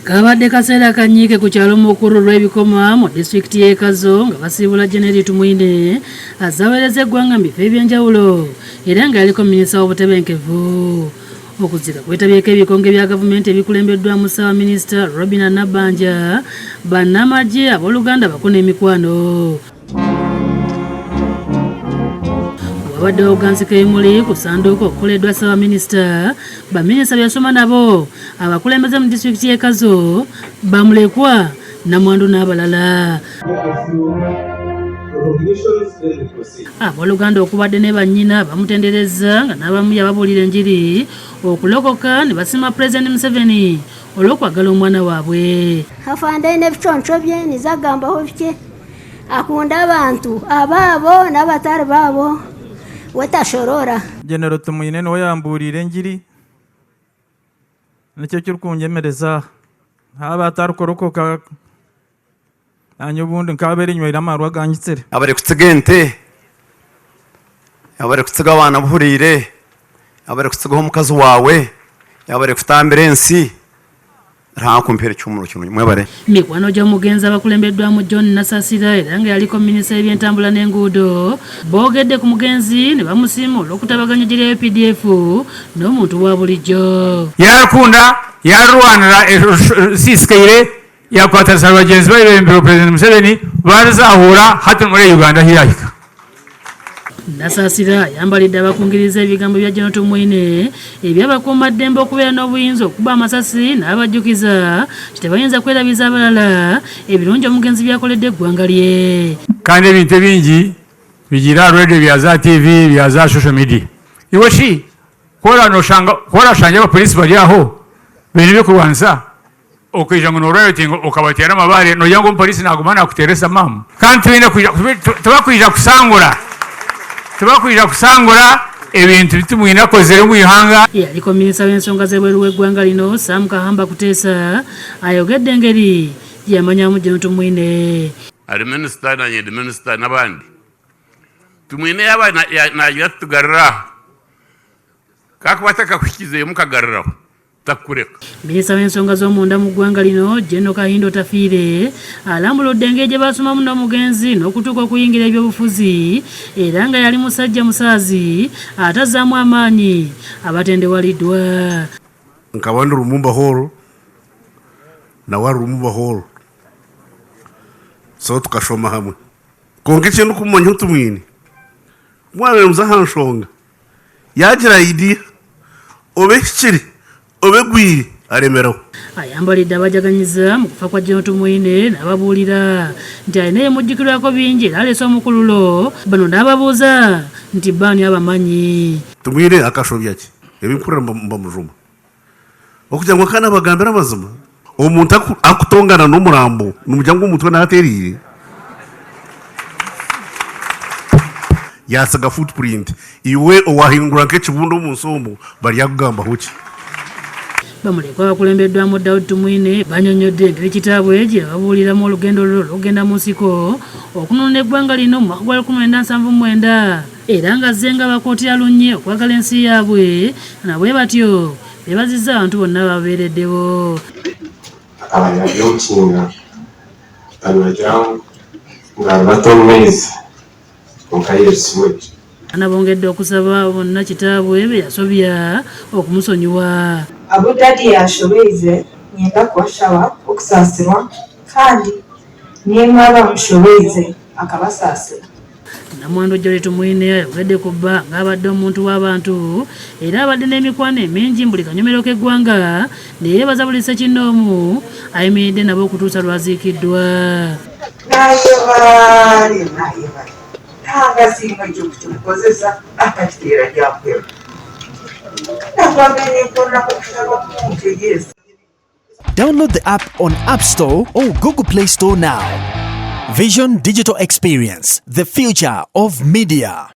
Kabadde kaseera kanyiike ku kyalo mukuru lw'ebikoma mu disitulikiti y'e Kazo nga basiibula Jenerali Tumwine azaweereza eggwanga mu bifo eby'enjawulo era nga yaliko minisita w'obutebenkevu. Okuziika kwetabyeko ebikonge bya gavumenti ebikulembeddwamu Ssaabaminisita Robinah Nabbanja, bannamagye abooluganda bako n'emikwano. Wabadde oganzika emuli ku ssanduuko okukoleddwa Ssaabaminisita, baminisita byasoma nabo, abakulembeze mu disitulikiti y'e Kazo, bamulekwa, Namwandu n'abalala. Abooluganda okubadde ne bannyina bamutenderezza nga n'abamu yababuulira enjiri okulokoka ne basima Pulezidenti Museveni olw'okwagala omwana waabwe. Afande n'ebiconco bye nizagambaho bike akunda abantu abaabo n'abatari baabo wetashorora. Jenerali Tumwine niwe yambuulira enjiri nicyo ky'okunjemereza haba atarukorokoka anya ubundi nkabere nywera amarwa ganyitsire abari kutsiga ente, abari kutsiga abana buhurire, abari kutsigaho omukazi wawe, abari kutambira ensi rakumpera cy'umuro kino mwebare. Mikwano gy'omugenzi abakulembeddwamu John Nasasira era nga yaliko minisita y'ebyentambula n'enguudo boogedde ku mugenzi ne bamusiima olw'okutabaganya giri UPDF n'omuntu wa bulijjo. Yakunda yarwanira sisikaire yakwatasa bagenzi be b'embiro President Museveni bazahura hati muri Uganda hirahika. Nasasira yambalidde abakungiriza ebigambo bya Jenerali Tumwine ebyabakuumaddembe okubeera n'obuyinza okuba amasasi n'abajjukiza tebayinza kwerabiza abalala ebirungi omugenzi byakoledde eggwanga lye. Kandi ebintu bingi bigira radio bya za TV bya za social media. Iwe shi kola shanja abapolisi bali aho bene byokulwanisa okwijja ngo norating okabatera amabale noyango omupolisi nagumana akuteresa mamu kandi tubakwija kusangula ebintu bitumwine akozere mu ihanga. Yaliko minisita w'ensonga z'ebweru w'eggwanga lino Sam Kahamba Kuteesa ayogedde engeri yamanyamu Jenerali Tumwine. Ali minisita na yedi minisita n'abandi Tumwine yaba yatugarra kakwata kakukize mukagarraho takureka. Minisita w'ensonga z'omunda mu ggwanga lino General Kahindo Tafiire alambuludde engeri gye basomamu n'omugenzi n'okutuuka okuyingira ebyobufuzi era nga yali musajja musaazi atazzaamu amaanyi abatendewaliddwa. Nkabandi Lumumba Hall na wa Lumumba Hall so tukashoma hamwe konke kintu kumanya Tumwine mwana muzahanshonga yagira idea obekiri obegwiri aremeraho. Ayambalidde abajaganyiza mu kufa kwa Jenerali Tumwine n'ababuulira nti alina ebimujjukirwako bingi era aleese omukululo bano n'ababuuza nti baani abamanyi. Tumwine akashobya ki ebinkurira mba mujuma okugira ngo kana bagambira amazima omuntu akutongana n'umurambo n'umujyango umutwe n'aterire yasaga footprint iwe owahingura nk'ekibundo mu nsombo bali yakugamba hoki. Bamulekwa abakulembeddwamu Daudi Tumwine banyonyodde engeri kitaabwe gye babuuliramu olugendo lwo lugenda mu nsiko okununula eggwanga lino mu mwaka gwa 1979 era nga azze nga bakootera lunnye okwagala ensi yaabwe nabwe batyo beebazizza abantu bonna babeereddewo. Abanyaby'omukinga banagirawo nga batomezi mukayesuweki anabongedde okusaba bonna kitaabwe be yasobya okumusonyiwa. Abo dadi yashobeize nyenda kubasaba okusaasirwa kandi nimwaba mushobeize akabasaasira. Namwandu Jenerali Tumwine ayogedde ku bba ng'abadde omuntu w'abantu era abadde n'emikwano emingi buli kanyomero k'eggwanga ne yeebaza buli ssekinnoomu ayimiridde nabo okutuusa lwaziikiddwa. Nayebaale tangasinga ekyokukimukozesa akakiteera gyakwera Download the app on App Store or Google Play Store now. Vision Digital Experience, the future of media.